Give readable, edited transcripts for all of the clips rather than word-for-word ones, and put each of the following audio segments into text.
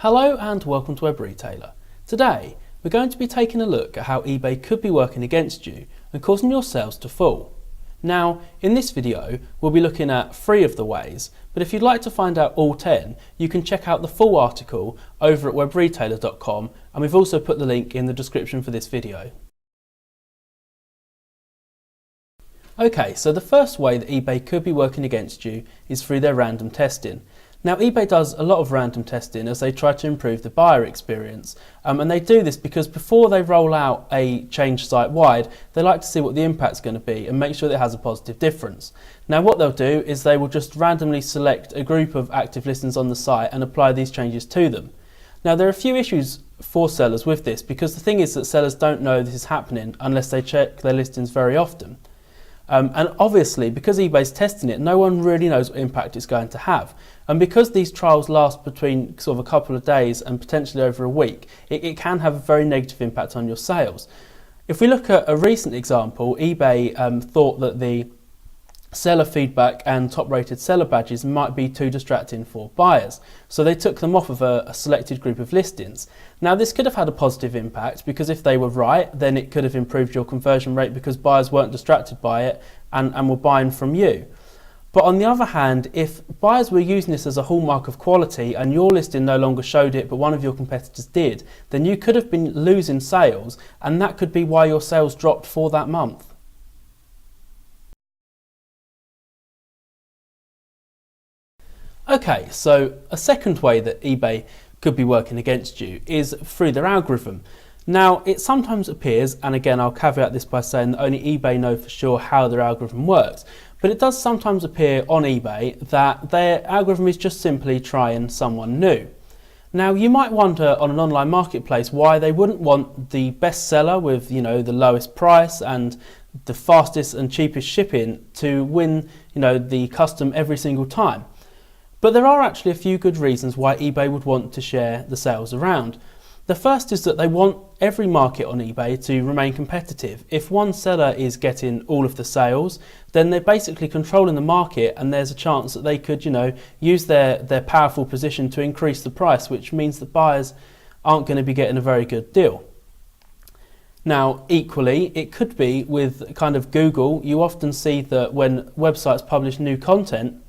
Hello and welcome to Web Retailer. Today we're going to be taking a look at how eBay could be working against you and causing your sales to fall. Now in this video we'll be looking at 3 of the ways, but if you'd like to find out all 10 you can check out the full article over at webretailer.com, and we've also put the link in the description for this video. Okay, so the first way that eBay could be working against you is through their random testing. Now eBay does a lot of random testing as they try to improve the buyer experience, and they do this because before they roll out a change site-wide they like to see what the impact's going to be and make sure that it has a positive difference. Now what they'll do is they will just randomly select a group of active listings on the site and apply these changes to them. Now there are a few issues for sellers with this, because the thing is that sellers don't know this is happening unless they check their listings very often. And obviously, because eBay's testing it, no one really knows what impact it's going to have. And because these trials last between sort of a couple of days and potentially over a week, it can have a very negative impact on your sales. If we look at a recent example, eBay thought that the seller feedback and top rated seller badges might be too distracting for buyers, so they took them off of a selected group of listings. Now this could have had a positive impact, because if they were right then it could have improved your conversion rate because buyers weren't distracted by it and were buying from you. But on the other hand, if buyers were using this as a hallmark of quality and your listing no longer showed it but one of your competitors did, then you could have been losing sales, and that could be why your sales dropped for that month. Okay, so a second way that eBay could be working against you is through their algorithm. Now it sometimes appears, and again I'll caveat this by saying that only eBay know for sure how their algorithm works, but it does sometimes appear on eBay that their algorithm is just simply trying someone new. Now you might wonder on an online marketplace why they wouldn't want the best seller with, the lowest price and the fastest and cheapest shipping to win, the custom every single time. But there are actually a few good reasons why eBay would want to share the sales around. The first is that they want every market on eBay to remain competitive. If one seller is getting all of the sales, then they're basically controlling the market, and there's a chance that they could, use their powerful position to increase the price, which means that buyers aren't going to be getting a very good deal. Now, equally, it could be with kind of Google. You often see that when websites publish new content,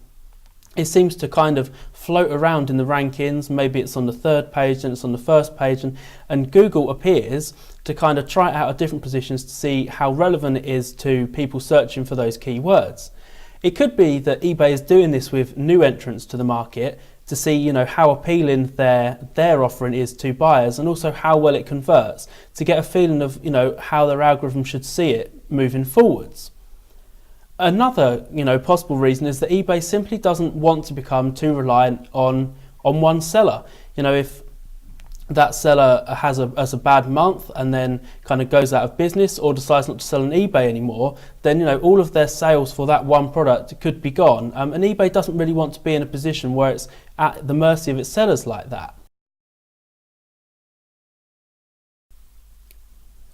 it seems to kind of float around in the rankings. Maybe it's on the 3rd page and it's on the 1st page, and Google appears to kind of try it out at different positions to see how relevant it is to people searching for those keywords. It could be that eBay is doing this with new entrants to the market to see how appealing their offering is to buyers, and also how well it converts, to get a feeling of how their algorithm should see it moving forwards. Another possible reason is that eBay simply doesn't want to become too reliant on one seller. If that seller has a bad month and then kind of goes out of business or decides not to sell on eBay anymore, then all of their sales for that one product could be gone, and eBay doesn't really want to be in a position where it's at the mercy of its sellers like that.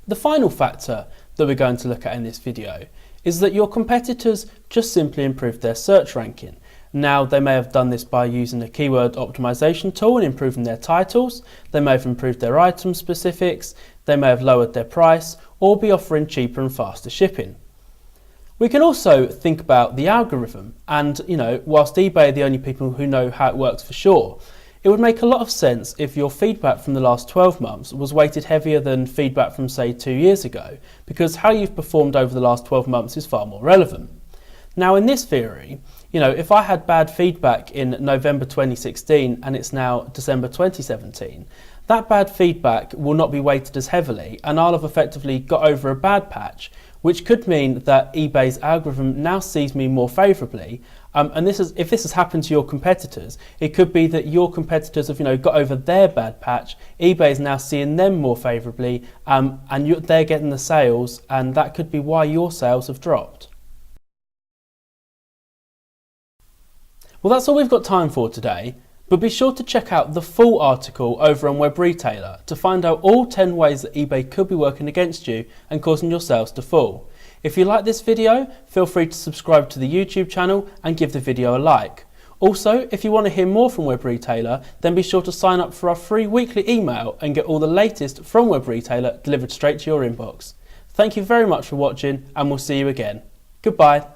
The final factor that we're going to look at in this video is that your competitors just simply improved their search ranking. Now they may have done this by using a keyword optimization tool and improving their titles, they may have improved their item specifics, they may have lowered their price, or be offering cheaper and faster shipping. We can also think about the algorithm, and whilst eBay are the only people who know how it works for sure, it would make a lot of sense if your feedback from the last 12 months was weighted heavier than feedback from say 2 years ago, because how you've performed over the last 12 months is far more relevant. Now in this theory, if I had bad feedback in November 2016 and it's now December 2017, that bad feedback will not be weighted as heavily, and I'll have effectively got over a bad patch, which could mean that eBay's algorithm now sees me more favourably. And if this has happened to your competitors, it could be that your competitors have got over their bad patch, eBay is now seeing them more favourably, and they're getting the sales, and that could be why your sales have dropped. Well, that's all we've got time for today, but be sure to check out the full article over on Web Retailer to find out all 10 ways that eBay could be working against you and causing your sales to fall. If you like this video, feel free to subscribe to the YouTube channel and give the video a like. Also, if you want to hear more from Web Retailer, then be sure to sign up for our free weekly email and get all the latest from Web Retailer delivered straight to your inbox. Thank you very much for watching, and we'll see you again. Goodbye.